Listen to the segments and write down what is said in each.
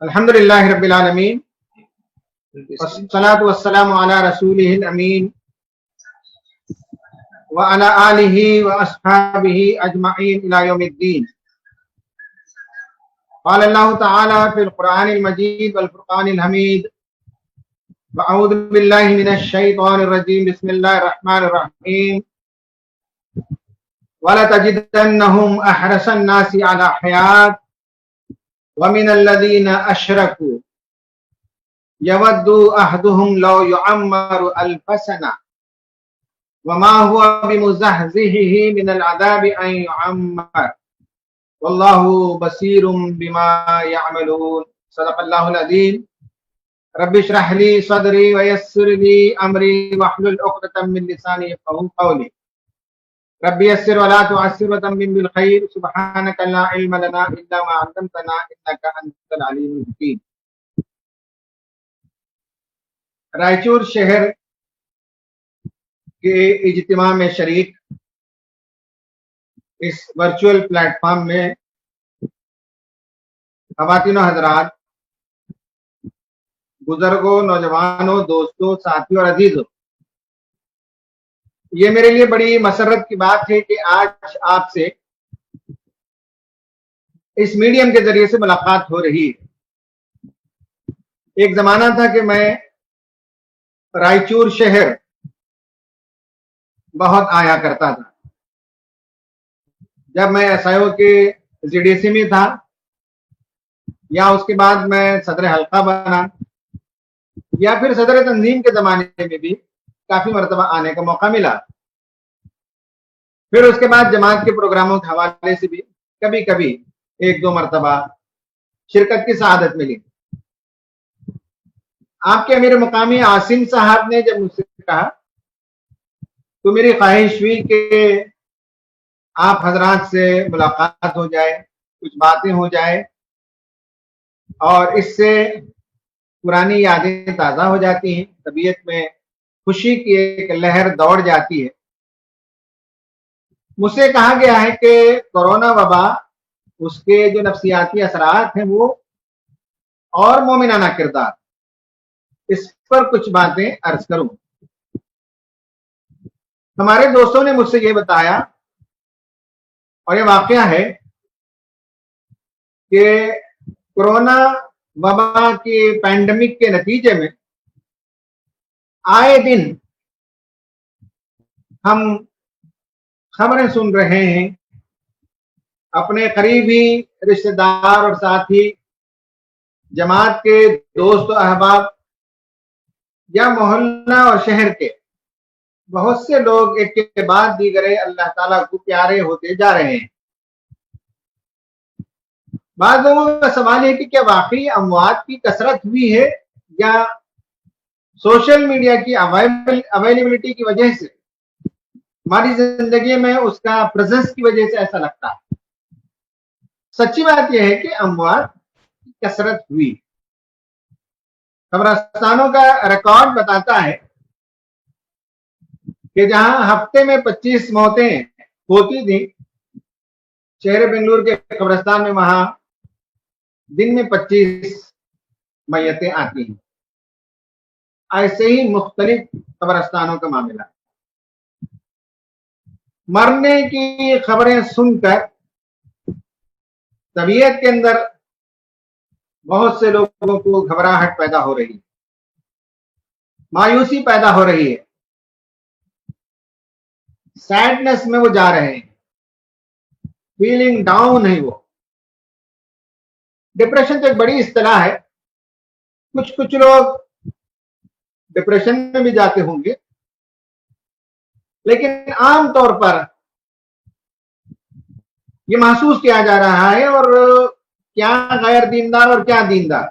الحمد للہ رب العالمین والصلاة والسلام علی رسولہ الامین وعلی آلہ واصحابہ اجمعین الی یوم الدین. قال اللہ تعالی فی القرآن المجید والفرقان الحمید واعوذ باللہ من الشیطان الرجیم بسم اللہ الرحمن الرحیم وَلَتَجِدَنَّهُمْ أَحْرَصَ النَّاسِ عَلَى حَيَاةٍ وَمِنَ الَّذِينَ أَشْرَكُوا يَوَدُّ أَحَدُهُمْ لَوْ يُعَمَّرُ أَلْفَ سَنَةٍ وَمَا هُوَ بِمُزَحْزِحِهِ مِنَ الْعَذَابِ أَنْ يُعَمَّرَ وَاللَّهُ بَصِيرٌ بِمَا يَعْمَلُونَ. صدق اللہ العظیم. رب اشرح لي صدري ويسر لي أمري واحلل عقدة من لساني يفقهوا قولي. رب يسر ولا تعسر وتمم بالخير سبحانك لا علم لنا الا ما علمتنا انك انت العليم الحكيم. رائچور شہر کے اجتماع میں شریک اس ورچوئل پلیٹ فارم میں خواتین و حضرات، بزرگوں، نوجوانوں، دوستوں، ساتھیوں اور عزیزوں، یہ میرے لیے بڑی مسرت کی بات ہے کہ آج آپ سے اس میڈیم کے ذریعے سے ملاقات ہو رہی ہے. ایک زمانہ تھا کہ میں رائچور شہر بہت آیا کرتا تھا. جب میں ایس آئی او کے جی ڈی سی میں تھا یا اس کے بعد میں صدر حلقہ بنا یا پھر صدر تنظیم کے زمانے میں بھی کافی مرتبہ آنے کا موقع ملا. پھر اس کے بعد جماعت کے پروگراموں کے حوالے سے بھی کبھی کبھی ایک دو مرتبہ شرکت کی سعادت ملی. آپ کے امیر مقامی عاصم صاحب نے جب مجھ سے کہا تو میری خواہش ہوئی کہ آپ حضرات سے ملاقات ہو جائے، کچھ باتیں ہو جائے اور اس سے پرانی یادیں تازہ ہو جاتی ہیں، طبیعت میں خوشی کی ایک لہر دوڑ جاتی ہے. مجھ سے کہا گیا ہے کہ کورونا وبا، اس کے جو نفسیاتی اثرات ہیں وہ اور مومنانہ کردار، اس پر کچھ باتیں عرض کروں. ہمارے دوستوں نے مجھ سے یہ بتایا اور یہ واقعہ ہے کہ کورونا وبا کی پینڈیمک کے نتیجے میں آئے دن ہم خبریں سن رہے ہیں. اپنے قریبی رشتہ دار اور ساتھی، جماعت کے دوست و احباب یا محلہ اور شہر کے بہت سے لوگ ایک کے بعد دیگرے اللہ تعالیٰ کو پیارے ہوتے جا رہے ہیں. بعض لوگوں کا سوال ہے کہ کیا واقعی اموات کی کثرت ہوئی ہے یا سوشل میڈیا کی اویلیبلٹی کی وجہ سے ہماری زندگی میں اس کا پریزنس کی وجہ سے ایسا لگتا ہے. سچی بات یہ ہے کہ اموات کی کثرت ہوئی. قبرستانوں کا ریکارڈ بتاتا ہے کہ جہاں ہفتے میں 25 موتیں ہوتی تھیں شہر بنگلور کے قبرستان میں، وہاں دن میں 25 میتیں آتی ہیں. ایسے ہی مختلف قبرستانوں کا معاملہ. مرنے کی خبریں سن کر طبیعت کے اندر بہت سے لوگوں کو گھبراہٹ پیدا ہو رہی ہے، مایوسی پیدا ہو رہی ہے، سیڈنس میں وہ جا رہے ہیں، فیلنگ ڈاؤن ہے. وہ ڈپریشن تو ایک بڑی اصطلاح ہے. کچھ لوگ ڈپریشن میں بھی جاتے ہوں گے، لیکن عام طور پر یہ محسوس کیا جا رہا ہے، اور کیا غیر دیندار اور کیا دیندار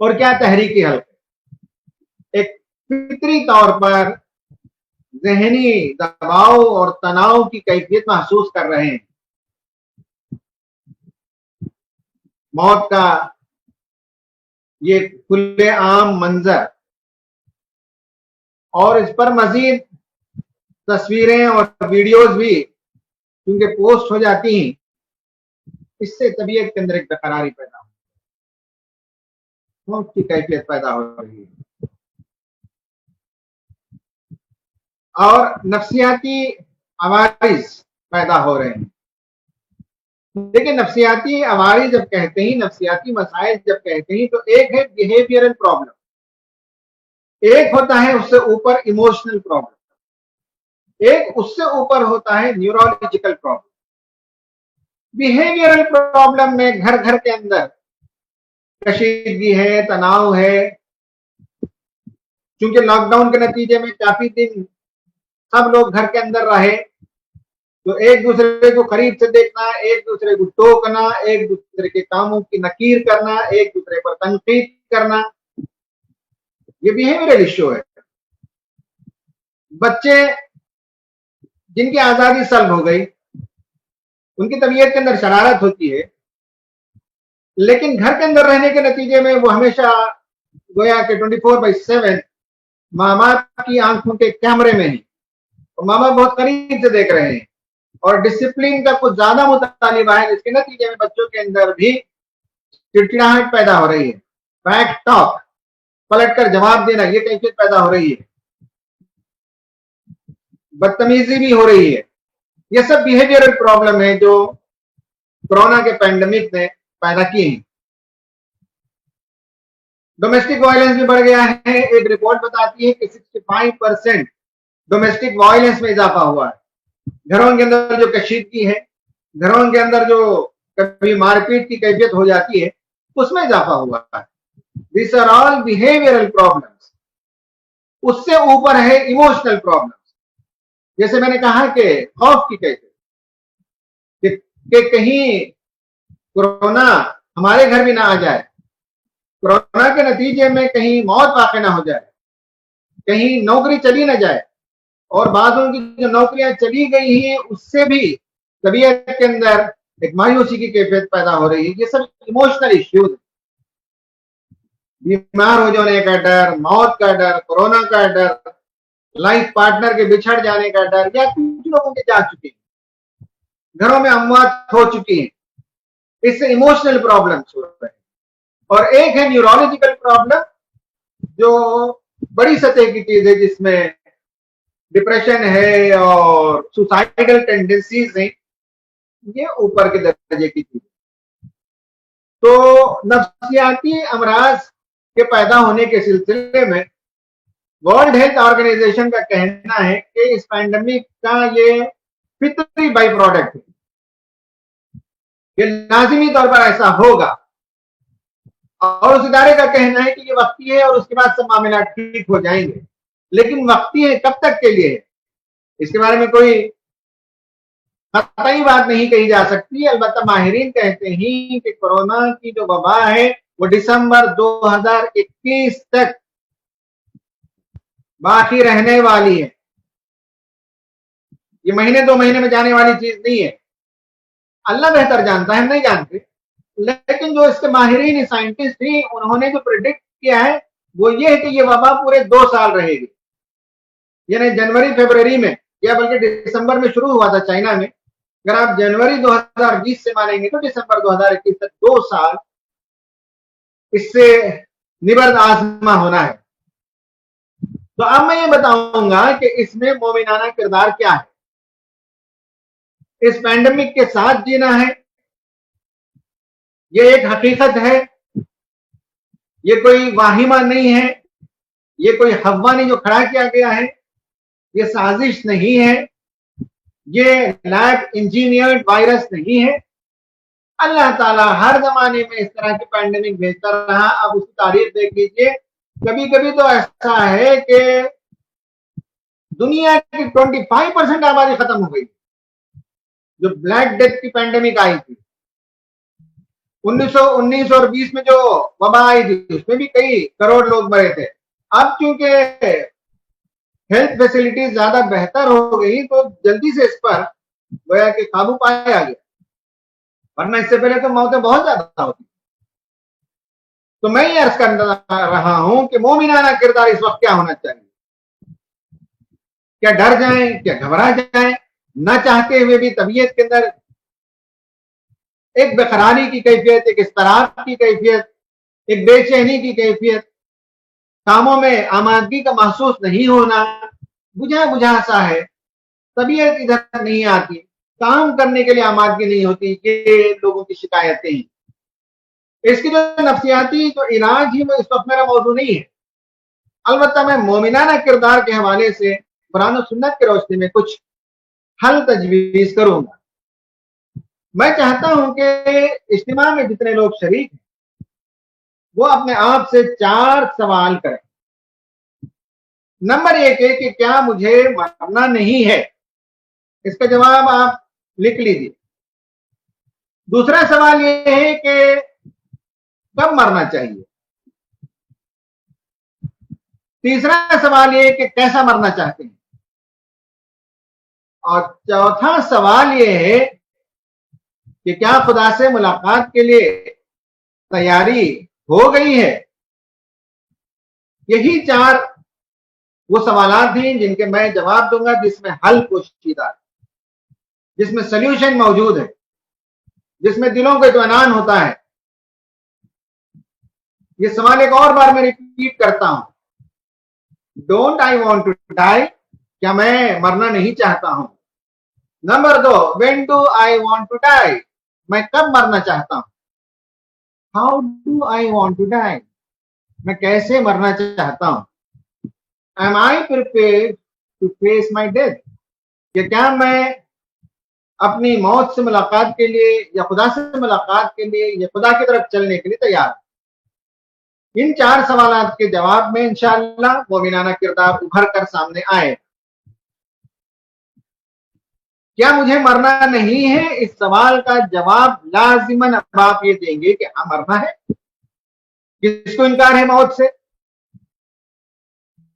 اور کیا تحریکی حلقے ایک فطری طور پر ذہنی دباؤ اور تناؤ کی کیفیت محسوس کر رہے ہیں. موت کا یہ کھلے عام منظر اور اس پر مزید تصویریں اور ویڈیوز بھی کیونکہ پوسٹ ہو جاتی ہیں، اس سے طبیعت کے اندر ایک بے قراری پیدا ہو. خوف کی کیفیت پیدا ہو رہی ہے اور نفسیاتی عوارض پیدا ہو رہے ہیں۔ دیکھیں نفسیاتی عوارض جب کہتے ہیں، نفسیاتی مسائل جب کہتے ہیں تو ایک ہے بیہیویئرل پرابلم، ایک ہوتا ہے اس سے اوپر ایموشنل پرابلم، ایک اس سے اوپر ہوتا ہے نیورولوجیکل پرابلم۔ بیہیویئرل پرابلم میں گھر گھر کے اندر کشیدگی ہے، تناؤ ہے، چونکہ لاک ڈاؤن کے نتیجے میں کافی دن سب لوگ گھر کے اندر رہے تو ایک دوسرے کو قریب سے دیکھنا، ایک دوسرے کو ٹوکنا، ایک دوسرے کے کاموں کی نکیر کرنا، ایک دوسرے پر تنقید کرنا، یہ بیہیویئرل ایشو ہے۔ بچے جن کی آزادی سلب ہو گئی، ان کی طبیعت کے اندر شرارت ہوتی ہے، لیکن گھر کے اندر رہنے کے نتیجے میں وہ ہمیشہ گویا کہ 24/7 ماں باپ کی آنکھوں کے کیمرے میں ہیں اور ماں باپ بہت قریب سے دیکھ رہے ہیں اور ڈسپلن کا کچھ زیادہ مطالبہ ہے، جس کے نتیجے میں بچوں کے اندر بھی چڑچڑاہٹ پیدا ہو رہی ہے، بیک ٹاک، پلٹ کر جواب دینا، یہ کیفیت پیدا ہو رہی ہے، بدتمیزی بھی ہو رہی ہے۔ یہ سب بیہیویئرل پرابلم ہے جو کورونا کے پینڈیمک نے پیدا کی ہیں۔ ڈومیسٹک وائلنس بھی بڑھ گیا ہے، ایک رپورٹ بتاتی ہے کہ 65% ڈومیسٹک وائلنس میں اضافہ ہوا ہے۔ گھروں کے اندر جو کشیدگی ہے، گھروں کے اندر جو کبھی مار پیٹ کی کیفیت ہو جاتی ہے، اس میں اضافہ ہوا ہے۔ These are all behavioral problems۔ اس سے اوپر ہے ایموشنل پرابلم، جیسے میں نے کہا کہ خوف کی کیفیت کہ کہیں کورونا ہمارے گھر بھی نہ آ جائے، کورونا کے نتیجے میں کہیں موت واقع نہ ہو جائے، کہیں نوکری چلی نہ جائے، اور بعضوں کی جو نوکریاں چلی گئی ہیں اس سے بھی طبیعت کے اندر ایک مایوسی کی کیفیت پیدا ہو رہی ہے۔ یہ سب ایموشنل ایشوز، بیمار ہو جانے کا ڈر، موت کا ڈر، کورونا کا ڈر، لائف پارٹنر کے بچھڑ جانے کا ڈر، یا کچھ لوگوں کے جا چکے ہیں، گھروں میں اموات ہو چکی ہیں، اس سے ایموشنل پرابلمس ہو رہے ہیں۔ اور ایک ہے نیورولوجیکل پرابلم جو بڑی سطح کی چیز ہے، جس میں ڈپریشن ہے اور سوسائیڈل ٹینڈنسیز ہیں، یہ اوپر کے درجے کی چیز۔ تو نفسیاتی امراض کے پیدا ہونے کے سلسلے میں ورلڈ ہیلتھ آرگنائزیشن کا کہنا ہے کہ اس پینڈیمک کا یہ فطری بائی پروڈکٹ ہے، یہ لازمی طور پر ایسا ہوگا، اور اس ادارے کا کہنا ہے کہ یہ وقتی ہے اور اس کے بعد سب معاملات ٹھیک ہو جائیں گے۔ لیکن وقتی ہے کب تک کے لیے، اس کے بارے میں کوئی قطعی بات نہیں کہی جا سکتی۔ البتہ ماہرین کہتے ہیں کہ کورونا کی جو وبا ہے وہ دسمبر 2021 تک باقی رہنے والی ہے، یہ مہینے دو مہینے میں جانے والی چیز نہیں ہے۔ اللہ بہتر جانتا ہے، ہم نہیں جانتے، لیکن جو اس کے ماہرین سائنٹسٹ ہیں انہوں نے جو پریڈکٹ کیا ہے وہ یہ ہے کہ یہ وبا پورے 2 سال رہے گی، یعنی جنوری فیبروری میں، یا بلکہ دسمبر میں شروع ہوا تھا چائنا میں، اگر آپ جنوری 2020 سے مانیں گے تو دسمبر 2021 تک 2 سال اس سے نبرد آزما ہونا ہے۔ تو اب میں یہ بتاؤں گا کہ اس میں مومنانہ کردار کیا ہے، اس پینڈیمک کے ساتھ جینا ہے، یہ ایک حقیقت ہے، یہ کوئی واہمہ نہیں ہے، یہ کوئی حوانی جو کھڑا کیا گیا ہے، یہ سازش نہیں ہے، یہ لیب انجینئرڈ وائرس نہیں ہے۔ اللہ تعالیٰ ہر زمانے میں اس طرح کی پینڈیمک بھیجتا رہا۔ اب اس کی تاریخ دیکھ لیجیے، کبھی کبھی تو ایسا ہے کہ دنیا کی 25% آبادی ختم ہو گئی، جو بلیک ڈیتھ کی پینڈیمک آئی تھی 1919 اور 20 میں جو وبا آئی تھی، اس میں بھی کئی کروڑ لوگ مرے تھے۔ اب چونکہ ہیلتھ فیسلٹیز زیادہ بہتر ہو گئی تو جلدی سے اس پر گویا کہ قابو پایا گیا، ورنہ اس سے پہلے تو موتیں بہت زیادہ ہوتی۔ تو میں یہ عرض کر رہا ہوں کہ مومنانہ کردار اس وقت کیا ہونا چاہیے؟ کیا ڈر جائیں، کیا گھبرا جائیں؟ نہ چاہتے ہوئے بھی طبیعت کے اندر ایک بے قراری کی کیفیت، ایک اضطراب کی کیفیت، ایک بے چینی کی کیفیت، کاموں میں آمادگی کا محسوس نہیں ہونا، بجھا بجھا سا ہے، طبیعت ادھر نہیں آتی، کام کرنے کے لیے آمادگی نہیں ہوتی، یہ لوگوں کی شکایتیں ہیں۔ اس کی جو نفسیاتی جو علاج ہی اس وقت میرا موضوع نہیں ہے، البتہ میں مومنانہ کردار کے حوالے سے قرآن و سنت کے روشنی میں کچھ حل تجویز کروں گا۔ میں چاہتا ہوں کہ اجتماع میں جتنے لوگ شریک ہیں وہ اپنے آپ سے 4 سوال کریں۔ نمبر 1 ہے کہ کیا مجھے مرنا نہیں ہے؟ اس کا جواب آپ لکھ لیجیے۔ دوسرا سوال یہ ہے کہ کب مرنا چاہیے؟ تیسرا سوال یہ ہے کہ کیسا مرنا چاہتے ہیں؟ اور چوتھا سوال یہ ہے کہ کیا خدا سے ملاقات کے لیے تیاری ہو گئی ہے؟ یہی 4 وہ سوالات ہیں جن کے میں جواب دوں گا، جس میں حل پوشیدہ ہے، جس میں سلیوشن موجود ہے، جس میں دلوں کو اطمینان ہوتا ہے۔ یہ سوال ایک اور بار میں ریپیٹ کرتا ہوں، don't I want to die, کیا میں مرنا نہیں چاہتا ہوں؟ Number 2، when do I want to die, میں کب مرنا چاہتا ہوں؟ How do I want to die, میں کیسے مرنا چاہتا ہوں؟ Am I prepared to face my death، کہ کیا میں اپنی موت سے ملاقات کے لیے یا خدا سے ملاقات کے لیے یا خدا کی طرف چلنے کے لیے تیار؟ ان 4 سوالات کے جواب میں انشاءاللہ مومنانہ کردار ابھر کر سامنے آئے۔ کیا مجھے مرنا نہیں ہے؟ اس سوال کا جواب لازماً اب آپ یہ دیں گے کہ ہاں مرنا ہے۔ کس کو انکار ہے موت سے؟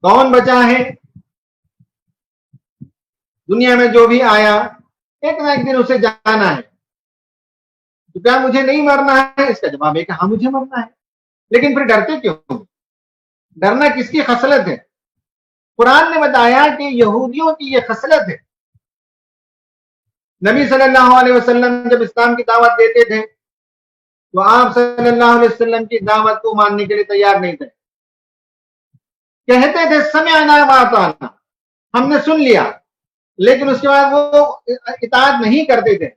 کون بچا ہے؟ دنیا میں جو بھی آیا ایک نہ ایک دن اسے جانا ہے، تو کیا مجھے نہیں مرنا ہے؟ اس کا جواب ہے کہ ہاں مجھے مرنا ہے۔ لیکن پھر ڈرتے کیوں؟ ڈرنا کس کی خصلت ہے؟ قرآن نے بتایا کہ یہودیوں کی یہ خصلت ہے۔ نبی صلی اللہ علیہ وسلم جب اسلام کی دعوت دیتے تھے تو آپ صلی اللہ علیہ وسلم کی دعوت کو ماننے کے لیے تیار نہیں تھے، کہتے تھے سمعنا واطعنا، ہم نے سن لیا، لیکن اس کے بعد وہ اطاعت نہیں کرتے تھے۔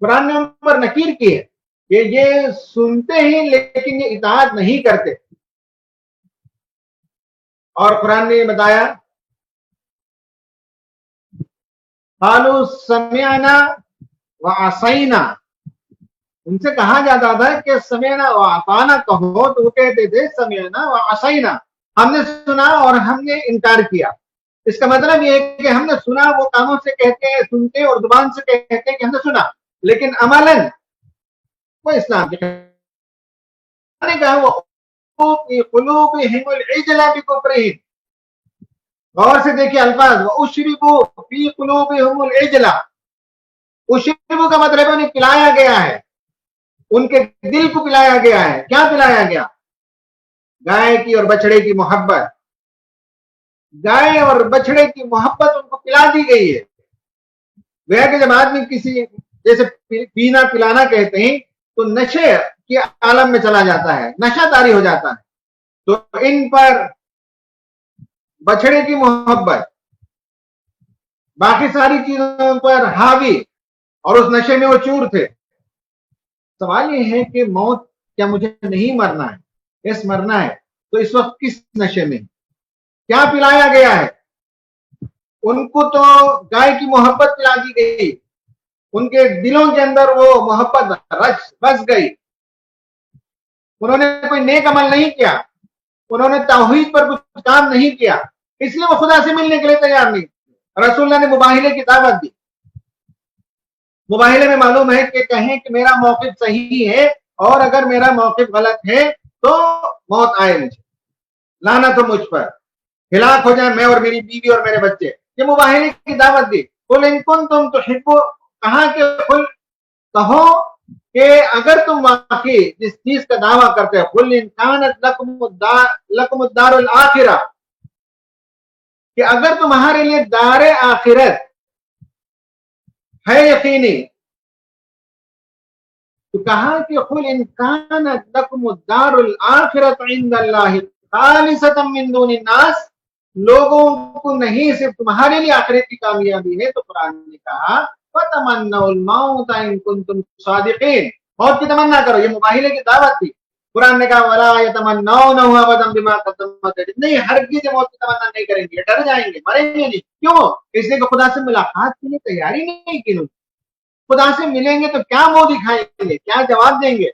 قرآن نے ان پر نکیر کی ہے کہ یہ سنتے ہی لیکن یہ اطاعت نہیں کرتے۔ اور قرآن نے یہ بتایا قالوا سمعنا وعصینا، ان سے کہا جاتا تھا کہ سمعنا واطعنا کہو، تو وہ کہتے تھے سمعنا وعصینا، ہم نے سنا اور ہم نے انکار کیا۔ اس کا مطلب یہ ہے کہ ہم نے سنا، وہ کانوں سے کہتے ہیں سنتے اور زبان سے کہتے ہیں کہ ہم نے سنا، لیکن عملاً وہ اسلام کے نے کہا وہ قلوبہم العجل بکفرہم، غور سے دیکھیے الفاظ، وَأُشْرِبُوا فِي قُلُوبِهِمُ الْعِجْلَ، اشربو کا مطلب انہیں پلایا گیا ہے، ان کے دل کو پلایا گیا ہے۔ کیا پلایا گیا؟ گائے کی اور بچڑے کی محبت، گائے اور بچڑے کی محبت ان کو پلا دی گئی ہے۔ وہ کہ جب آدمی کسی جیسے پینا پلانا کہتے ہیں تو نشے کے عالم میں چلا جاتا ہے، نشہ طاری ہو جاتا ہے، تو ان پر بچڑے کی محبت باقی ساری چیزوں پر حاوی، اور اس نشے میں وہ چور تھے۔ سوال یہ ہے کہ موت، کیا مجھے نہیں مرنا ہے؟ یس مرنا ہے، تو اس وقت کس نشے میں؟ کیا پلایا گیا ہے؟ ان کو تو گائے کی محبت پلا دی گئی، ان کے دلوں کے اندر وہ محبت بس گئی، انہوں نے کوئی نیک عمل نہیں کیا، انہوں نے توحید پر کچھ کام نہیں کیا، اس لیے وہ خدا سے ملنے کے لیے تیار نہیں۔ رسول اللہ نے مباہلے کی دعوت دی۔ مباہلے میں معلوم ہے کہ کہیں کہ میرا موقف صحیح ہے اور اگر میرا موقف غلط ہے تو موت آئے مجھے، لعنت ہو مجھ پر، ہلاک ہو جائے میں اور میری بیوی اور میرے بچے۔ یہ مباہلے کی دعوت دی۔ قل ان کنتم تحبون، کہا کہ قل کہو کہ اگر تم واقعی جس چیز کا دعویٰ کرتے ہو، قل ان کانت لکم الدار الاخرہ، کہ اگر تمہارے لیے دار آخرت ہے یقینی، تو کہا کہ قل ان کانت لکم الدار الآخرۃ عند اللہ خالصۃ من دون الناس، لوگوں کو نہیں صرف تمہارے لیے آخرت کی کامیابی ہے، تو قرآن نے کہا فتمنوا الموت ان کنتم صادقین، موت کی تمنا کرو، یہ مباہلے کی دعوت تھی۔ قرآن نے کہا ولا یتمنونہ ابدا بما قدمت، نہیں ہرگز موت کی تمنا نہیں کریں گے، ڈر جائیں گے، مریں گے نہیں۔ کیوں؟ اس لیے کہ خدا سے ملاقات کے لیے تیاری نہیں کی، خدا سے ملیں گے تو کیا منہ دکھائیں گے، کیا جواب دیں گے؟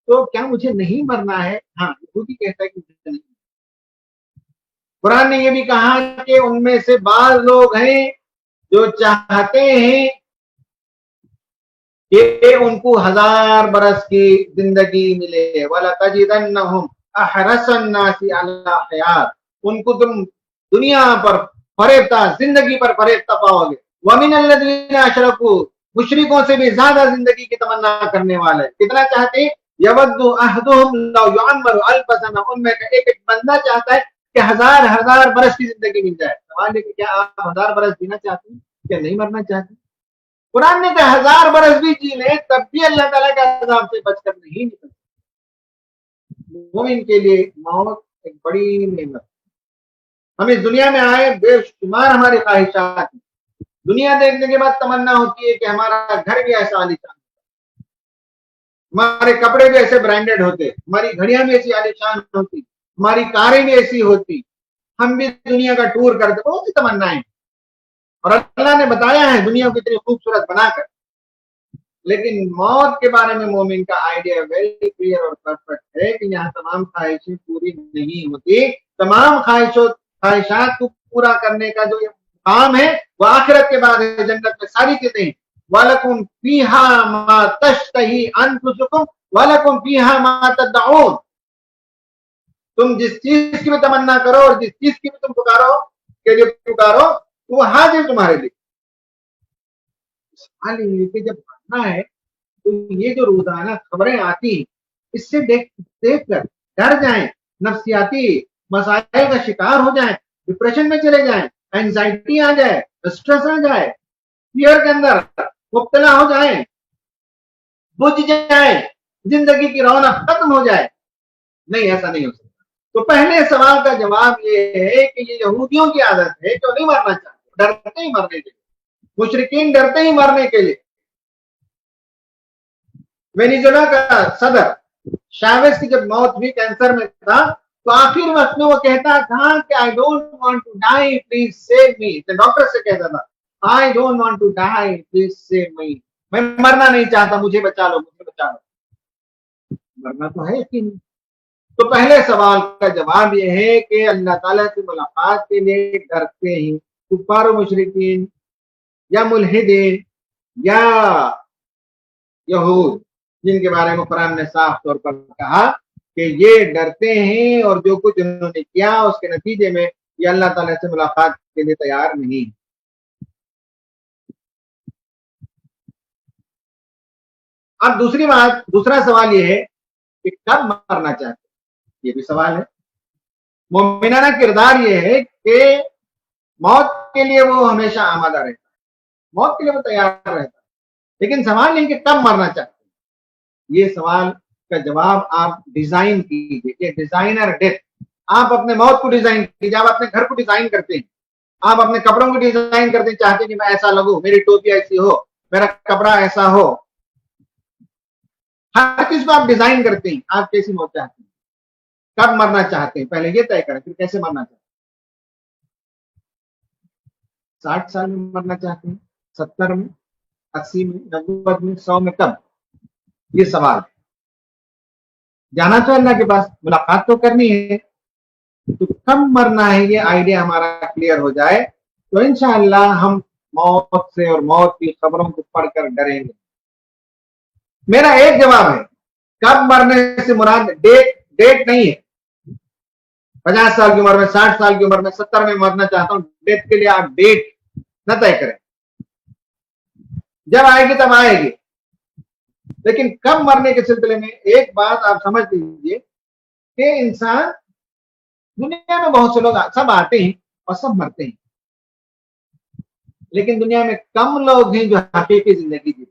تو کیا مجھے نہیں مرنا ہے؟ ہاں یہودی کہتا ہے کہ مجھے نہیں۔ قرآن نے یہ بھی کہا کہ ان میں سے بعض لوگ ہیں جو چاہتے ہیں کہ ان کو 1000 برس کی زندگی ملے، وَلَتَجِدَنَّهُمْ أَحْرَصَ النَّاسِ عَلَىٰ حَيَاةٍ، ان کو تم دنیا پر فریفتہ، زندگی پر فریفتہ پاؤ گے۔ وَمِنَ الَّذِينَ أَشْرَكُوا، مشرکوں سے بھی زیادہ زندگی کی تمنا کرنے والے، کتنا چاہتے ہیں؟ يَوَدُّ أَحَدُهُمْ لَوْ يُعَمَّرُ أَلْفَ سَنَةٍ، ان میں ایک بندہ چاہتا ہے کہ 1000 برس کی زندگی مل جائے۔ سوال ہے کہ کیا آپ 1000 برس جینا چاہتے ہیں؟ کیا نہیں مرنا چاہتے؟ قرآن نے کہا 1000 برس بھی جی لیں تب بھی اللہ تعالیٰ کے عذاب سے بچ کر نہیں نکل سکتے۔ مومن کے لیے موت ایک بڑی نعمت، ہم اس دنیا میں آئے، بے شمار ہماری خواہشات ہیں، دنیا دیکھنے کے بعد تمنا ہوتی ہے کہ ہمارا گھر بھی ایسا عالیشان، ہمارے کپڑے بھی ایسے برانڈیڈ ہوتے، ہماری گھڑیاں بھی ایسی عالیشان ہوتی، ہماری کاریں بھی ایسی ہوتی، ہم بھی دنیا کا ٹور کرتے، بہت سی تمنائیں، اور اللہ نے بتایا ہے دنیا کو اتنی خوبصورت بنا کر۔ لیکن موت کے بارے میں مومن کا آئیڈیا ویری کلیئر اور پرفیکٹ ہے کہ یہاں تمام خواہشیں پوری نہیں ہوتی، تمام خواہشات کو پورا کرنے کا جو کام ہے وہ آخرت کے بعد ہے، جنت میں ساری چیزیں ہیں۔ وَلَكُمْ فِيهَا مَا تَشْتَهِي أَنفُسُكُمْ وَلَكُمْ فِيهَا مَا تَدَّعُونَ، تم جس چیز کی بھی تمنا کرو اور جس چیز کی بھی تم پکارو کے لیے پکارو وہ حاضر تمہارے لیے۔ سوال یہ کہ جب پڑھنا ہے تو یہ جو روزانہ خبریں آتی ہیں اس سے دیکھ کر ڈر جائیں، نفسیاتی مسائل کا شکار ہو جائیں، ڈپریشن میں چلے جائیں، اینزائٹی آ جائے، اسٹریس آ جائے، فیئر کے اندر مبتلا ہو جائیں، بجھ جائیں، زندگی کی رونق ختم ہو جائے، نہیں ایسا نہیں ہو سکتا۔ تو پہلے سوال کا جواب یہ ہے کہ یہ یہودیوں کی عادت ہے جو نہیں مرنا چاہتے، ڈرتے ہی مرنے کے لیے، مشرکین ڈرتے ہی مرنے کے لیے۔ وینیزویلا کا صدر شاویز کی جب موت ہوئی، کینسر میں تھا، تو آخر وقت میں وہ کہتا تھا کہ I don't want to die, please save me، doctor سے کہتا تھا I don't want to die, please save me، میں مرنا نہیں چاہتا، مجھے بچا لو، مجھے بچا لو۔ مرنا تو ہے یقین۔ تو پہلے سوال کا جواب یہ ہے کہ اللہ تعالیٰ سے ملاقات کے لیے ڈرتے ہیں کفار و مشرکین یا ملحدین یا یہود، جن کے بارے میں قرآن نے صاف طور پر کہا کہ یہ ڈرتے ہیں اور جو کچھ انہوں نے کیا اس کے نتیجے میں یہ اللہ تعالیٰ سے ملاقات کے لیے تیار نہیں۔ اب دوسرا سوال یہ ہے کہ کب مرنا چاہتے، یہ بھی سوال ہے۔ مومنانہ کردار یہ ہے کہ موت کے لیے وہ ہمیشہ آمادہ رہتا ہے، موت کے لیے وہ تیار رہتا ہے، لیکن سوال نہیں کہ کب مرنا چاہتے ہیں، یہ سوال کا جواب آپ ڈیزائن کیجیے کہ ڈیزائنر ڈیتھ، آپ اپنے موت کو ڈیزائن کیجیے، آپ اپنے گھر کو ڈیزائن کرتے ہیں، آپ اپنے کپڑوں کو ڈیزائن کرتے ہیں، چاہتے ہیں کہ میں ایسا لگوں، میری ٹوپی ایسی ہو، میرا کپڑا ایسا ہو، ہر چیز کو آپ ڈیزائن کرتے ہیں، آپ کیسی موت چاہتے ہیں، کب مرنا چاہتے ہیں، پہلے یہ طے کریں پھر کیسے مرنا چاہتے ہیں۔ 60 سال میں مرنا چاہتے ہیں، 70 میں، 80 میں، 90 میں، 100 میں، کب؟ یہ سوال ہے۔ جانا تو اللہ کے پاس، ملاقات تو کرنی ہے، تو کب مرنا ہے یہ آئیڈیا ہمارا کلیئر ہو جائے تو انشاءاللہ ہم موت سے اور موت کی خبروں کو پڑھ کر ڈریں گے۔ میرا ایک جواب ہے، کب مرنے سے مراد ڈیٹ نہیں ہے، 50 سال کی عمر میں، 60 سال کی عمر میں، 70 میں مرنا چاہتا ہوں، ڈیتھ کے لیے آپ ڈیٹ نہ طے کریں، جب آئے گی تب آئے گی، لیکن کب مرنے کے سلسلے میں ایک بات آپ سمجھ لیجیے کہ انسان دنیا میں بہت سے لوگ سب آتے ہیں اور سب مرتے ہیں، لیکن دنیا میں کم لوگ ہیں جو حقیقی زندگی جیتے ہیں۔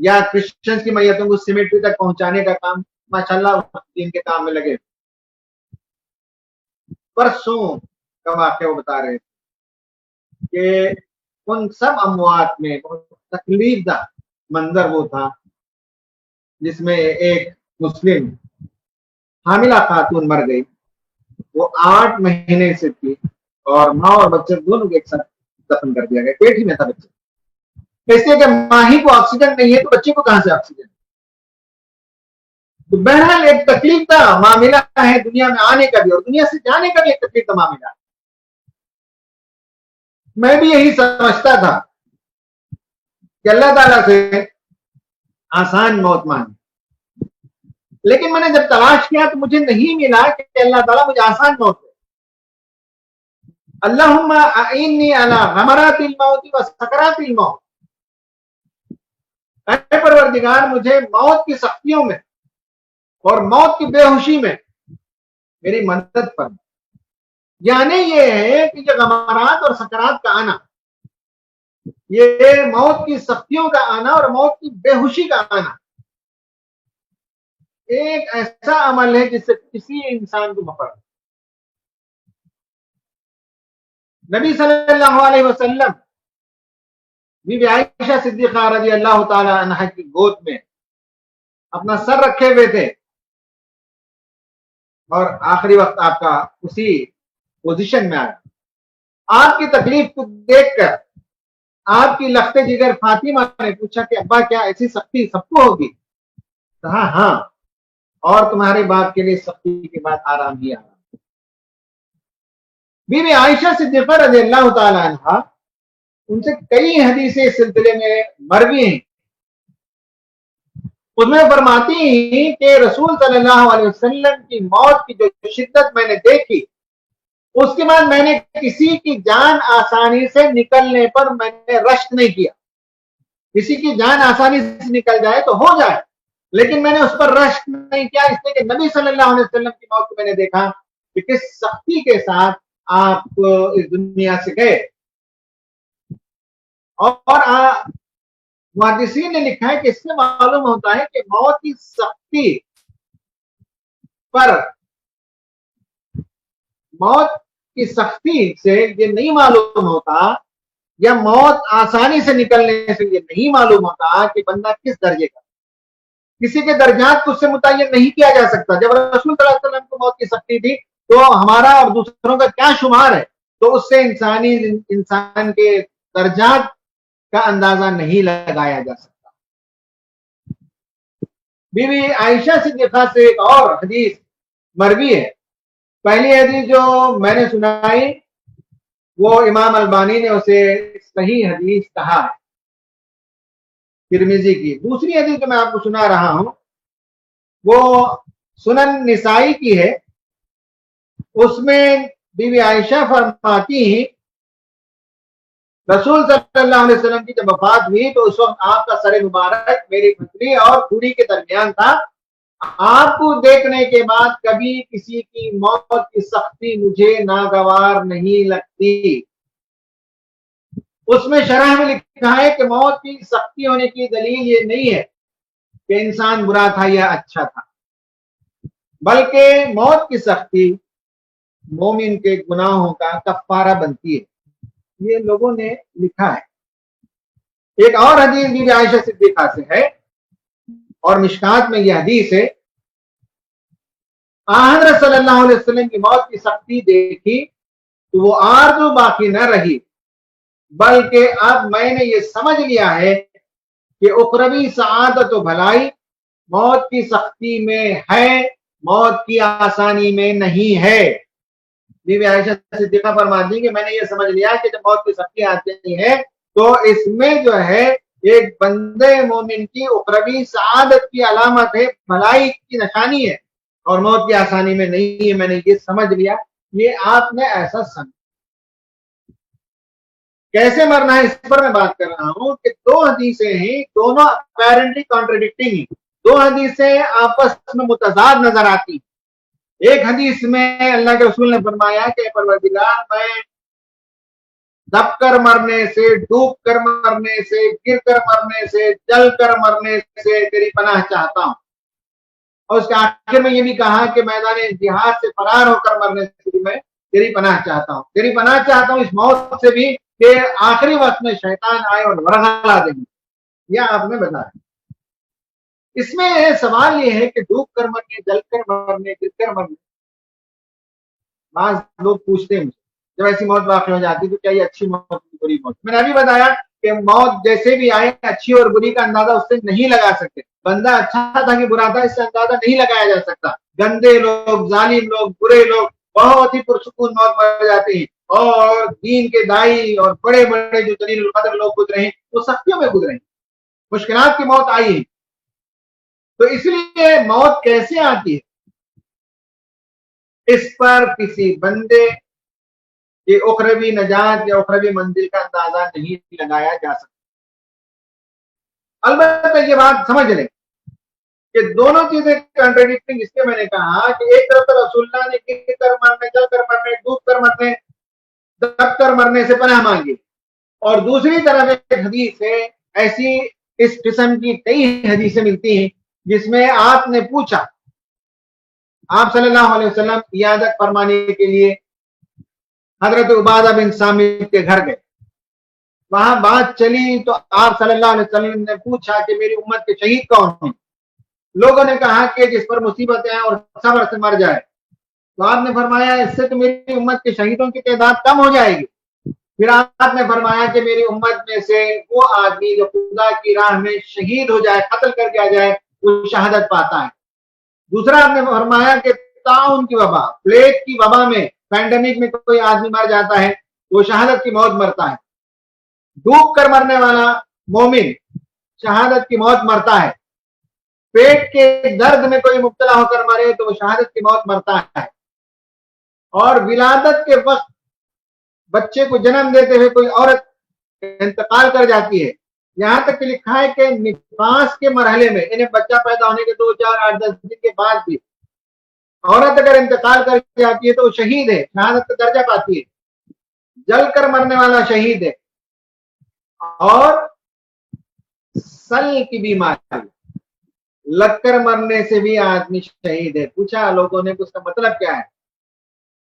یا کرسچنس کی میتوں کو سیمیٹری تک پہنچانے کا کام ماشاءاللہ دین کے کام میں لگے. پرسوں کا واقعہ وہ بتا رہے تھے کہ ان سب اموات میں بہت تکلیف دہ منظر وہ تھا جس میں ایک مسلم حاملہ خاتون مر گئی. وہ 8 مہینے سے تھی اور ماں اور بچے دونوں کو ایک ساتھ دفن کر دیا گیا. پیٹ ہی میں تھا بچہ. اس لیے کہ ماں ہی کو آکسیجن نہیں ہے تو بچے کو کہاں سے آکسیجن؟ تو بہرحال ایک تکلیف کا معاملہ ہے دنیا میں آنے کا بھی اور دنیا سے جانے کا بھی ایک تکلیف کا معاملہ. میں بھی یہی سمجھتا تھا کہ اللہ تعالیٰ سے آسان موت مانگی، لیکن میں نے جب تلاش کیا تو مجھے نہیں ملا کہ اللہ تعالیٰ مجھے آسان موت دے. اللہم اعنی علی غمرات الموت و سکرات الموت. اے پروردگار مجھے موت کی سختیوں میں اور موت کی بے ہوشی میں میری مدد پر. یعنی یہ ہے کہ جو غمرات اور سکرات کا آنا، یہ موت کی سختیوں کا آنا اور موت کی بے ہوشی کا آنا ایک ایسا عمل ہے جس سے کسی انسان کو مفر. نبی صلی اللہ علیہ وسلم بی بی عائشہ صدیقہ رضی اللہ تعالی عنہ کی گود میں اپنا سر رکھے ہوئے تھے اور آخری وقت آپ کا اسی پوزیشن میں آیا. آپ کی تکلیف کو دیکھ کر آپ کی لخت جگر فاطمہ نے پوچھا کہ ابا کیا ایسی سختی سب کو ہوگی؟ کہا ہاں، اور تمہارے باپ کے لیے سختی کے بعد آرام ہی آرام. بی بی عائشہ صدیقہ رضی اللہ تعالی عنہ ان سے کئی حدیثیں اس سلسلے میں مروی ہیں. اس میں فرماتی ہیں کہ رسول صلی اللہ علیہ وسلم کی موت کی جو شدت میں نے دیکھی، اس کے بعد میں نے کسی کی جان آسانی سے نکلنے پر میں نے رشک نہیں کیا. کسی کی جان آسانی سے نکل جائے تو ہو جائے، لیکن میں نے اس پر رشک نہیں کیا، اس لیے کہ نبی صلی اللہ علیہ وسلم کی موت کو میں نے دیکھا کہ کس سختی کے ساتھ آپ اس دنیا سے گئے. اور محدثین نے لکھا ہے کہ اس سے معلوم ہوتا ہے کہ موت کی سختی پر، موت کی سختی سے یہ نہیں معلوم ہوتا یا موت آسانی سے نکلنے سے یہ نہیں معلوم ہوتا کہ بندہ کس درجے کا. کسی کے درجات کو اس سے متعین نہیں کیا جا سکتا. جب رسول صلی اللہ علیہ وسلم کو موت کی سختی تھی تو ہمارا اور دوسروں کا کیا شمار ہے؟ تو اس سے انسان کے درجات کا اندازہ نہیں لگایا جا سکتا. بی بی عائشہ صدیقہ سے ایک اور حدیث مروی ہے. پہلی حدیث جو میں نے سنائی وہ امام البانی نے اسے صحیح حدیث کہا ہے، ترمذی کی. دوسری حدیث جو میں آپ کو سنا رہا ہوں وہ سنن نسائی کی ہے. اس میں بی بی عائشہ فرماتی ہیں رسول صلی اللہ علیہ وسلم کی جب وفات ہوئی تو اس وقت آپ کا سر مبارک میری پھٹری اور پھوڑی کے درمیان تھا. آپ کو دیکھنے کے بعد کبھی کسی کی موت کی سختی مجھے ناگوار نہیں لگتی. اس میں شرح میں لکھا ہے کہ موت کی سختی ہونے کی دلیل یہ نہیں ہے کہ انسان برا تھا یا اچھا تھا، بلکہ موت کی سختی مومن کے گناہوں کا کفارہ بنتی ہے. یہ لوگوں نے لکھا ہے. ایک اور حدیث بی بی عائشہ صدیقہ سے ہے اور مشکات میں یہ حدیث ہے، حضرت صلی اللہ علیہ وسلم کی موت کی سختی دیکھی تو وہ آرزو باقی نہ رہی، بلکہ اب میں نے یہ سمجھ لیا ہے کہ اخروی سعادت و بھلائی موت کی سختی میں ہے، موت کی آسانی میں نہیں ہے. بی بی عائشہ صدیقہ فرماتی ہیں کہ میں نے یہ سمجھ لیا کہ جب موت کی سختی آتی ہے تو اس میں جو ہے ایک بندے مومن کی اخروی سعادت کی علامت ہے، بھلائی کی نشانی ہے، اور موت کی آسانی میں نہیں ہے. میں نے یہ سمجھ لیا. یہ آپ نے ایسا سمجھ. کیسے مرنا ہے اس پر میں بات کر رہا ہوں کہ دو حدیثیں ہیں، دونوں اپیرنٹلی کانٹرڈکٹنگ ہیں. دو حدیثیں آپس میں متضاد نظر آتی ہیں. ایک حدیث میں اللہ کے رسول نے فرمایا کہ پروردگار میں دب کر مرنے سے، ڈوب کر مرنے سے، گر کر مرنے سے، جل کر مرنے سے تیری پناہ چاہتا ہوں. اور اس کے آخر میں یہ بھی کہا کہ میدان جہاد سے فرار ہو کر مرنے سے بھی میں تیری پناہ چاہتا ہوں. تیری پناہ چاہتا ہوں اس موت سے بھی کہ آخری وقت میں شیطان آئے اور ورغلا دے. یہ آپ نے بتایا. اس میں سوال یہ ہے کہ ڈوب کر مرنے، جل کر مرنے، گر کر مرنے. بعض لوگ پوچھتے ہیں جب ایسی موت واقع ہو جاتی تو کیا یہ اچھی موت بری موت؟ میں نے ابھی بتایا کہ موت جیسے بھی آئے اچھی اور بری کا اندازہ اس سے نہیں لگا سکتے. بندہ اچھا تھا کہ برا تھا اس سے اندازہ نہیں لگایا جا سکتا. گندے لوگ، ظالم لوگ، برے لوگ بہت ہی پرسکون موت مر جاتے ہیں، اور دین کے دائی اور بڑے بڑے جو جلیل القدر لوگ گزرے ہیں وہ سختیوں میں گزرے ہیں، مشکلات کی موت آئی ہے. تو اس لیے موت کیسے آتی ہے اس پر کسی بندے کی اخروی نجات یا اخروی منزل کا اندازہ نہیں لگایا جا سکتا. البتہ یہ بات سمجھ لیں کہ دونوں چیزیں کنٹراڈکٹنگ، اس لیے میں نے کہا کہ ایک طرف تو رسول اللہ نے گر کر مرنے، جل کر مرنے، ڈوب کر مرنے، دب کر مرنے سے پناہ مانگی، اور دوسری طرف ایک حدیث ہے ایسی اس قسم کی کئی حدیثیں ملتی ہیں جس میں آپ نے پوچھا، آپ صلی اللہ علیہ وسلم عیادت فرمانے کے لیے حضرت عبادہ بن صامت کے گھر گئے. وہاں بات چلی تو آپ صلی اللہ علیہ وسلم نے پوچھا کہ میری امت کے شہید کون ہیں؟ لوگوں نے کہا کہ جس پر مصیبتیں ہیں اور صبر سے مر جائے. تو آپ نے فرمایا اس سے تو میری امت کے شہیدوں کی تعداد کم ہو جائے گی. پھر آپ نے فرمایا کہ میری امت میں سے وہ آدمی جو خدا کی راہ میں شہید ہو جائے، قتل کر کے آ جائے، وہ شہادت پاتا ہے. دوسرا آپ نے فرمایا کہ طاعون کی وبا، پلیگ کی وبا میں، پینڈیمک میں کوئی آدمی مر جاتا ہے وہ شہادت کی موت مرتا ہے. ڈوب کر مرنے والا مومن شہادت کی موت مرتا ہے. پیٹ کے درد میں کوئی مبتلا ہو کر مرے تو وہ شہادت کی موت مرتا ہے. اور ولادت کے وقت بچے کو جنم دیتے ہوئے کوئی عورت انتقال کر جاتی ہے، یہاں تک کہ لکھا ہے کہ نفاس کے مرحلے میں، یعنی بچہ پیدا ہونے کے 2، 4، 8، 10 دن کے بعد بھی عورت اگر انتقال کر جاتی ہے تو وہ شہید ہے، شہادت کا درجہ پاتی ہے. جل کر مرنے والا شہید ہے. اور سل کی بیماری، لگ کر مرنے سے بھی آدمی شہید ہے. پوچھا لوگوں نے اس کا مطلب کیا ہے؟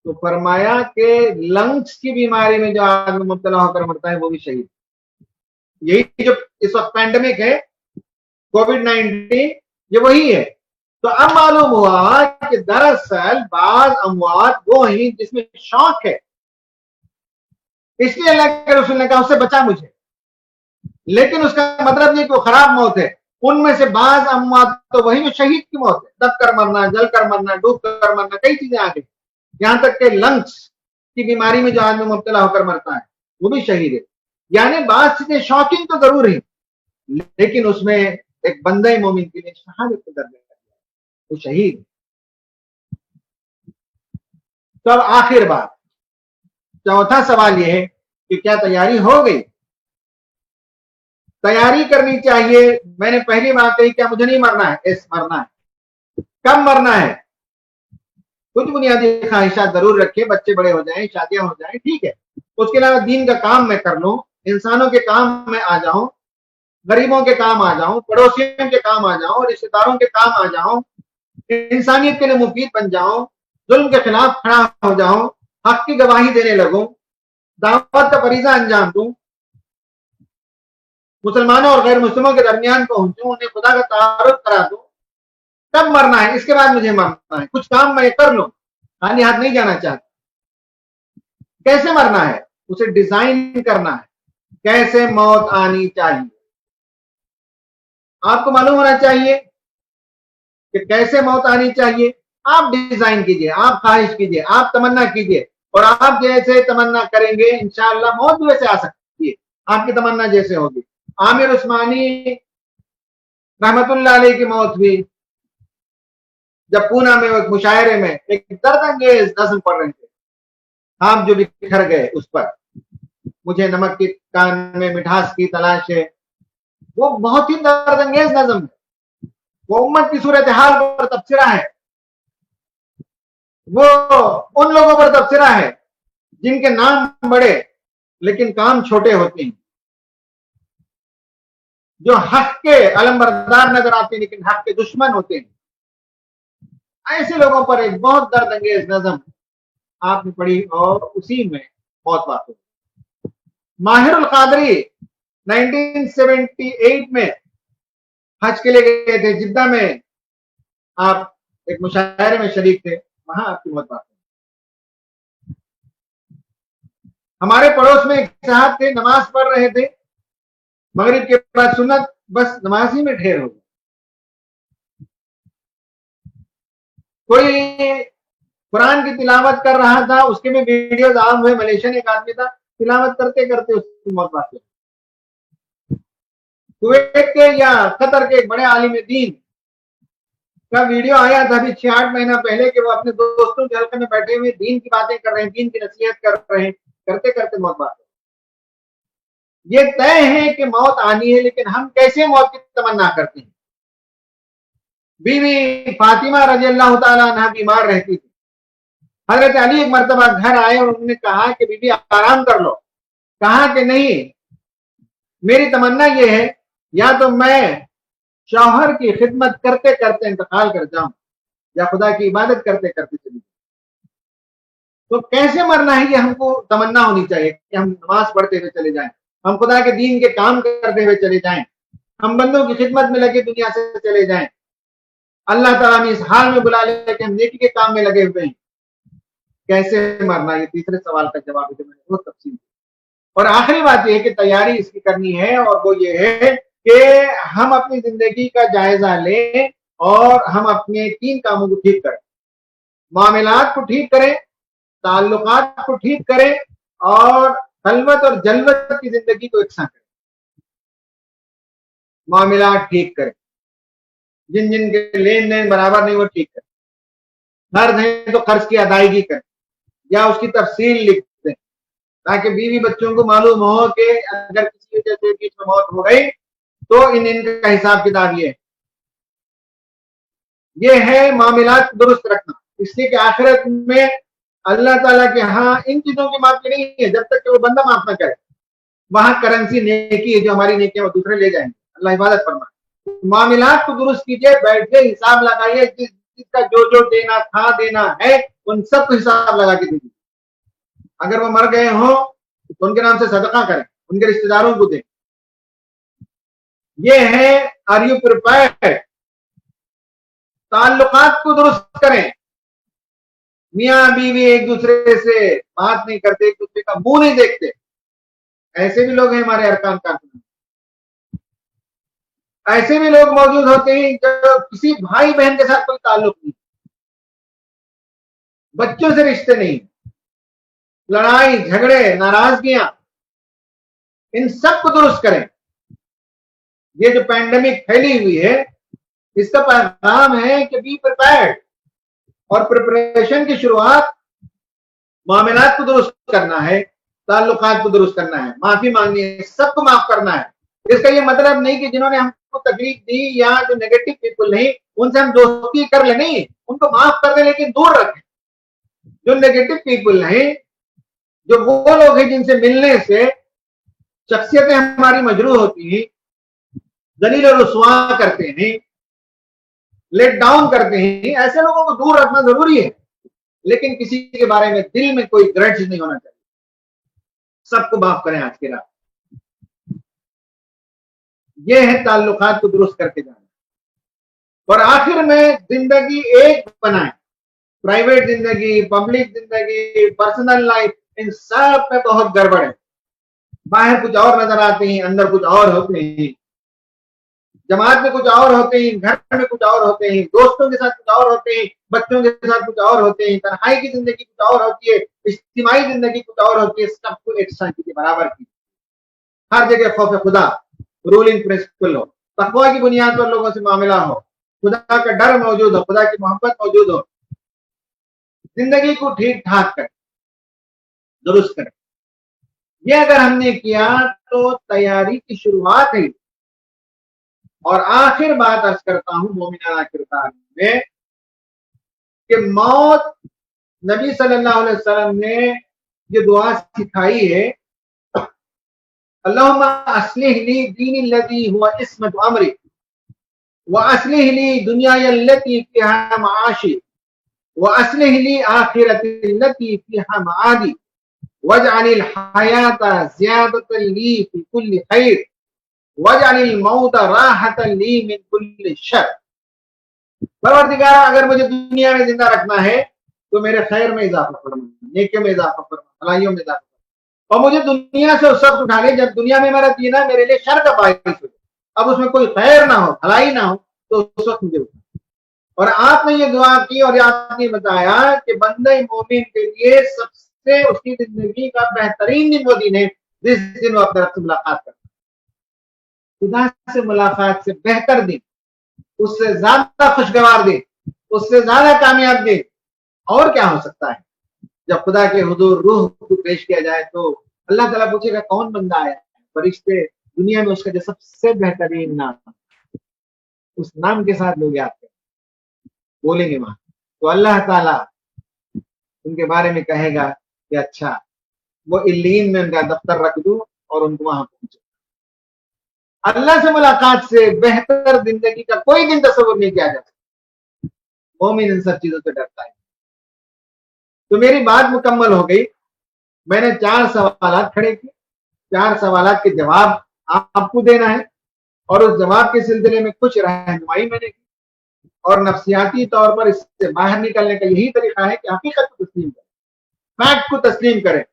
تو فرمایا کہ لنگس کی بیماری میں جو آدمی مبتلا ہو کر مرتا ہے وہ بھی شہید. یہی جو اس وقت پینڈیمک ہے، کووڈ-19، یہ وہی ہے. تو اب معلوم ہوا کہ دراصل بعض اموات وہ ہیں جس میں شوق ہے، اس لیے اللہ کے رسول نے کہا اس سے بچا مجھے. لیکن اس کا مطلب یہ کہ وہ خراب موت ہے. ان میں سے بعض اموات تو وہی جو شہید کی موت ہے، دب کر مرنا، جل کر مرنا، ڈوب کر مرنا، کئی چیزیں آ گئی. یہاں تک کہ لنگس کی بیماری میں جو آدمی مبتلا ہو کر مرتا ہے وہ بھی شہید ہے. یعنی بعض چیزیں شوکنگ تو ضرور ہیں، لیکن اس میں ایک بندہ مومن کے لیے شہادت کا درجہ ہے، وہ شہید. تو اب آخر بات، چوتھا سوال یہ ہے کہ کیا تیاری ہو گئی؟ تیاری کرنی چاہیے. میں نے پہلی بات کہی کیا مجھے نہیں مرنا ہے؟ مرنا ہے. کب مرنا ہے؟ کچھ بنیادی خواہشات ضرور رکھے، بچے بڑے ہو جائیں، شادیاں ہو جائیں، ٹھیک ہے. اس کے علاوہ دین کا کام میں کر لوں، انسانوں کے کام میں آ جاؤں، غریبوں کے کام آ جاؤں، پڑوسیوں کے کام آ جاؤں، رشتے داروں کے کام آ جاؤں، انسانیت کے لیے مفید بن جاؤں، ظلم کے خلاف کھڑا ہو جاؤں، حق کی گواہی دینے لگوں، دعوت کا فریضہ انجام دوں، مسلمانوں اور غیر مسلموں کے درمیان پہنچوں، انہیں خدا کا تعارف کرا دوں. تب مرنا ہے. اس کے بعد مجھے مرنا ہے. کچھ کام میں کر لوں، خالی ہاتھ نہیں جانا چاہتا. کیسے مرنا ہے اسے ڈیزائن کرنا ہے. کیسے موت آنی چاہیے آپ کو معلوم ہونا چاہیے کہ کیسے موت آنی چاہیے. آپ ڈیزائن کیجئے، آپ خواہش کیجئے، آپ تمنا کیجئے، اور آپ جیسے تمنا کریں گے انشاءاللہ موت بھی ویسے آ سکتی ہے آپ کی تمنا جیسے ہوگی. عامر عثمانی رحمت اللہ علیہ کی موت ہوئی جب پونا میں ایک مشاعرے میں ایک درد انگیز نظم پڑھ رہے تھے، آپ جو بکھر گئے اس پر، مجھے نمک کی کان میں مٹھاس کی تلاش ہے. وہ بہت ہی درد انگیز نظم ہے. وہ امت کی صورتحال پر تبصرہ ہے. وہ ان لوگوں پر تبصرہ ہے جن کے نام بڑے لیکن کام چھوٹے ہوتے ہیں، جو حق کے علمبردار نظر آتے ہیں لیکن حق کے دشمن ہوتے ہیں، ایسے لوگوں پر ایک بہت درد انگیز نظم آپ نے پڑھی اور اسی میں موت واقع ہوئی۔ ماہر القادری 1978 میں حج کے لیے گئے تھے، جدہ میں آپ ایک مشاعرے میں شریک تھے، وہاں آپ کی موت واقع ہوئی۔ ہمارے پڑوس میں ایک صاحب تھے، نماز پڑھ رہے تھے، مغرب کے بعد سنت، بس نماز ہی میں ڈھیر ہو گئی۔ کوئی قرآن کی تلاوت کر رہا تھا، اس کے میں ویڈیوز عام ہوئے، ملیشین ایک آدمی تھا، تلاوت کرتے کرتے اس کی موت واقع ہوئی۔ کویت کے یا قطر کے ایک بڑے عالم دین کا ویڈیو آیا تھا ابھی 6-8 مہینہ پہلے کہ وہ اپنے دوستوں کے حلقے میں بیٹھے ہوئے دین کی باتیں کر رہے ہیں، دین کی نصیحت کر رہے ہیں، کرتے کرتے موت واقع ہوئی۔ یہ طے ہے کہ موت آنی ہے، لیکن ہم کیسے موت کی تمنا کرتے ہیں؟ بی بی فاطمہ رضی اللہ تعالیٰ عنہ بیمار رہتی تھی، حضرت علی ایک مرتبہ گھر آئے اور انہوں نے کہا کہ بی بی آرام کر لو، کہا کہ نہیں، میری تمنا یہ ہے یا تو میں شوہر کی خدمت کرتے کرتے انتقال کر جاؤں یا خدا کی عبادت کرتے کرتے چلی جاؤں۔ تو کیسے مرنا ہے یہ ہم کو تمنا ہونی چاہیے کہ ہم نماز پڑھتے ہوئے چلے جائیں، ہم خدا کے دین کے کام کرتے ہوئے چلے جائیں، ہم بندوں کی خدمت میں لگے دنیا سے چلے جائیں، اللہ تعالیٰ نے اس حال میں بلا لیا کہ ہم نیکی کے کام میں لگے ہوئے ہیں۔ کیسے مرنا، یہ تیسرے سوال کا جواب ہے جو میں نے بہت تفصیل کی۔ اور آخری بات یہ ہے کہ تیاری اس کی کرنی ہے، اور وہ یہ ہے کہ ہم اپنی زندگی کا جائزہ لیں اور ہم اپنے 3 کاموں کو ٹھیک کریں، معاملات کو ٹھیک کریں، تعلقات کو ٹھیک کریں، اور خلوت اور جلوت کی زندگی کو یکساں کریں۔ معاملات ٹھیک کریں، جن جن کے لین دین برابر نہیں وہ ٹھیک کریں، قرض ہے تو قرض کی ادائیگی کریں یا اس کی تفصیل لکھ دیں تاکہ بیوی بچوں کو معلوم ہو کہ اگر کسی وجہ سے بیچ میں موت ہو گئی تو ان کا حساب کتاب یہ ہے معاملات درست رکھنا، اس لیے کہ آخرت میں اللہ تعالیٰ کے ہاں ان چیزوں کی معافی نہیں ہے جب تک کہ وہ بندہ معاف نہ کرے۔ وہاں کرنسی نیکی ہے، جو ہماری نیکی ہے وہ دوسرے لے جائیں گے، اللہ حفاظت فرمائے۔ معاملات کو درست کیجئے، بیٹھے حساب لگائیے، جس کا جو دینا تھا دینا ہے ان سب کو حساب لگا کے دیجیے۔ اگر وہ مر گئے ہوں تو ان کے نام سے صدقہ کریں، ان کے رشتہ داروں کو دیں۔ یہ ہے آر یو پریپیئرڈ۔ تعلقات کو درست کریں، میاں بیوی ایک دوسرے سے بات نہیں کرتے، ایک دوسرے کا منہ نہیں دیکھتے، ایسے بھی لوگ ہیں ہمارے ارکان کارکنان۔ ایسے بھی لوگ موجود ہوتے ہیں جو کسی بھائی بہن کے ساتھ کوئی تعلق نہیں، بچوں سے رشتے نہیں، لڑائی جھگڑے ناراضگیاں، ان سب کو درست کریں۔ یہ جو پینڈیمک پھیلی ہوئی ہے اس کا پیغام ہے کہ بی پریپیئرڈ، اور پریپریشن کی شروعات معاملات کو درست کرنا ہے، تعلقات کو درست کرنا ہے، معافی مانگنی ہے، سب کو معاف کرنا ہے۔ اس کا یہ مطلب نہیں کہ جنہوں نے ہم کو تکلیف دی یا جو نیگیٹو پیپل نہیں ان سے ہم دوستی کر لیں، نہیں، ان کو معاف کر دیں لیکن دور رکھیں۔ جو نیگیٹو پیپل نہیں، جو وہ لوگ ہیں جن سے ملنے سے شخصیتیں ہماری مجروح ہوتی ہیں، ذلیل و رسوا کرتے ہیں، لیٹ ڈاؤن کرتے ہیں، ایسے لوگوں کو دور رکھنا ضروری ہے، لیکن کسی کے بارے میں دل میں کوئی گرج نہیں ہونا چاہیے۔ سب کو معاف کریں آج کے رات۔ یہ ہے تعلقات کو درست کر کے جانا۔ اور آخر میں زندگی ایک بنائیں، پرائیویٹ زندگی، پبلک زندگی، پرسنل لائف، ان سب میں بہت گڑبڑ ہے۔ باہر کچھ اور نظر آتے ہیں، اندر کچھ اور ہوتے ہیں، جماعت میں کچھ اور ہوتے ہیں، گھر میں کچھ اور ہوتے ہیں، دوستوں کے ساتھ کچھ اور ہوتے ہیں، بچوں کے ساتھ کچھ اور ہوتے ہیں، تنہائی کی زندگی کچھ اور ہوتی ہے، اجتماعی زندگی کچھ اور ہوتی ہے۔ سب کو ایک ساتھ کے برابر کی، ہر جگہ خوف خدا رولنگ پرنسپل ہو، تقوی کی بنیاد پر لوگوں سے معاملہ ہو، خدا کا ڈر موجود ہو، خدا کی محبت موجود ہو، زندگی کو ٹھیک ٹھاک کریں، درست کریں۔ یہ اگر ہم نے کیا تو تیاری کی شروعات ہے۔ اور آخر بات عرض کرتا ہوں مومنانہ کردار میں کہ موت، نبی صلی اللہ علیہ وسلم نے یہ دعا سکھائی ہے، اللهم اصلح لي ديني الذي هو عصمة امري واصلح لي دنياي التي فيها معاشي واصلح لي آخرتي التي فيها معادي واجعل الحياة زيادة لي في كل خير واجعل الموت راحة لي من كل شر. پروردگار اگر مجھے دنیا میں زندہ رکھنا ہے تو میرے خیر میں اضافہ فرما، نیکیوں میں اضافہ فرما، بھلائیوں میں اضافہ فرما، اور مجھے دنیا سے اس وقت اٹھا لے جب دنیا میں میرا جینا میرے لیے شر کا باعث ہو، اب اس میں کوئی خیر نہ ہو، بھلائی نہ ہو، تو اس وقت مجھے اٹھا. اور آپ نے یہ دعا کی اور آپ نے بتایا کہ بندہ مومن کے لیے سب سے اس کی زندگی کا بہترین دن وہ دن ہے جس دن وہ اپنے رب سے ملاقات کرتا ہے. خدا سے ملاقات سے بہتر دن، اس سے زیادہ خوشگوار دن، اس سے زیادہ کامیاب دن اور کیا ہو سکتا ہے؟ جب خدا کے حضور روح کو پیش کیا جائے تو اللہ تعالیٰ پوچھے گا کون بندہ آیا ہے، فرشتے دنیا میں اس کا جو سب سے بہترین نام، اس نام کے ساتھ لوگ یاد کریں بولیں گے وہاں، تو اللہ تعالیٰ ان کے بارے میں کہے گا کہ اچھا وہ الین میں ان کا دفتر رکھ دوں اور ان کو وہاں پہنچے. اللہ سے ملاقات سے بہتر زندگی کا کوئی دن تصور نہیں کیا جا سکتا. مومن ان سب چیزوں سے ڈرتا ہے. تو میری بات مکمل ہو گئی. میں نے 4 سوالات کھڑے کیے، 4 سوالات کے جواب آپ کو دینا ہے اور اس جواب کے سلسلے میں کچھ رہنمائی میں نے کی، اور نفسیاتی طور پر اس سے باہر نکلنے کا یہی طریقہ ہے کہ حقیقت کو تسلیم کریں، فیکٹ کو تسلیم کریں،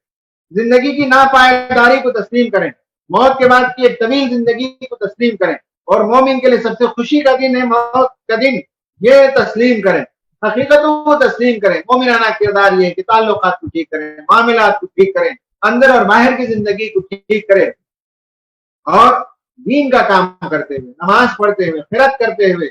زندگی کی ناپائیداری کو تسلیم کریں، موت کے بعد کی ایک طویل زندگی کو تسلیم کریں، اور مومن کے لیے سب سے خوشی کا دن ہے موت کا دن، یہ تسلیم کریں، حقیقتوں کو تسلیم کریں. مومنانہ کردار یہ ہے کہ تعلقات کو ٹھیک کریں، معاملات کو ٹھیک کریں، اندر اور باہر کی زندگی کو ٹھیک کریں، اور دین کا کام کرتے ہوئے، نماز پڑھتے ہوئے، خیرات کرتے ہوئے،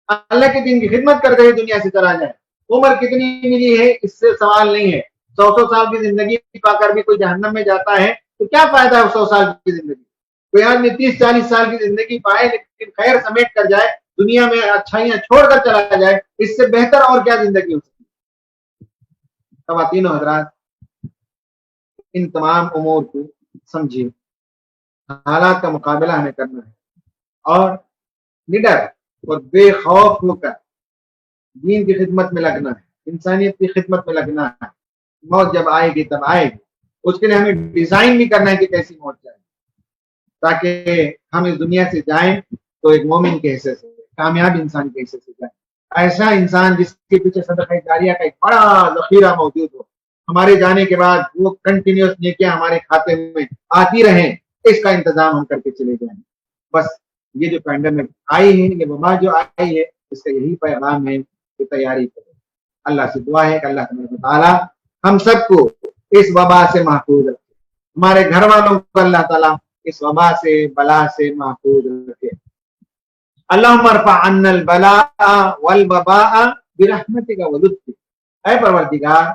اللہ کے دین کی خدمت کرتے ہوئے دنیا سے چلا جائے. عمر کتنی ملی ہے اس سے سوال نہیں ہے. 100 سال کی زندگی پا کر بھی کوئی جہنم میں جاتا ہے تو کیا فائدہ ہے 100 سال کی زندگی؟ کوئی آدمی 30-40 سال کی زندگی پائے لیکن خیر سمیٹ کر جائے، دنیا میں اچھائیاں چھوڑ کر چلا جائے، اس سے بہتر اور کیا زندگی ہو سکتی ہے؟ خواتین و حضرات، ان تمام امور کو سمجھیے. حالات کا مقابلہ ہمیں کرنا ہے اور نڈر اور بے خوف ہو کر دین کی خدمت میں لگنا ہے، انسانیت کی خدمت میں لگنا ہے. موت جب آئے گی تب آئے گی، اس کے لیے ہمیں ڈیزائن بھی کرنا ہے کہ کیسی موت جائے تاکہ ہم اس دنیا سے جائیں تو ایک مومن کے حصے سے، کامیاب انسان کے حصے سے جائیں، ایسا انسان جس کے پیچھے صدقہ جاریہ کا ایک بڑا ذخیرہ موجود ہو، ہمارے جانے کے بعد وہ کنٹینیوس نیکیاں ہمارے کھاتے میں آتی رہیں، اس کا انتظام ہم کر کے چلے جائیں. بس یہ جو پینڈیمک آئی ہے، یہ وبا جو آئی ہے، اس کا یہی پیغام ہے کہ تیاری کریں. اللہ سے دعا ہے کہ اللہ تعالیٰ ہم سب کو اس وبا سے محفوظ رکھے، ہمارے گھر والوں کو اللہ تعالیٰ اس وبا سے، بلا سے محفوظ رکھے. اللہم ارفع عنا البلاء والوباء برحمتک ولطفک. اے پروردگار،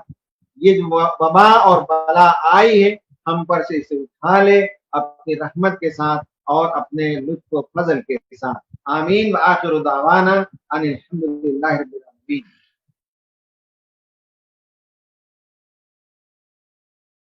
یہ جو وبا اور بلا آئی ہے ہم پر سے اسے اٹھا لے اپنی رحمت کے ساتھ اور اپنے لطف و فضل کے ساتھ. آمین. وآخر دعوانا ان الحمد للہ رب العالمین.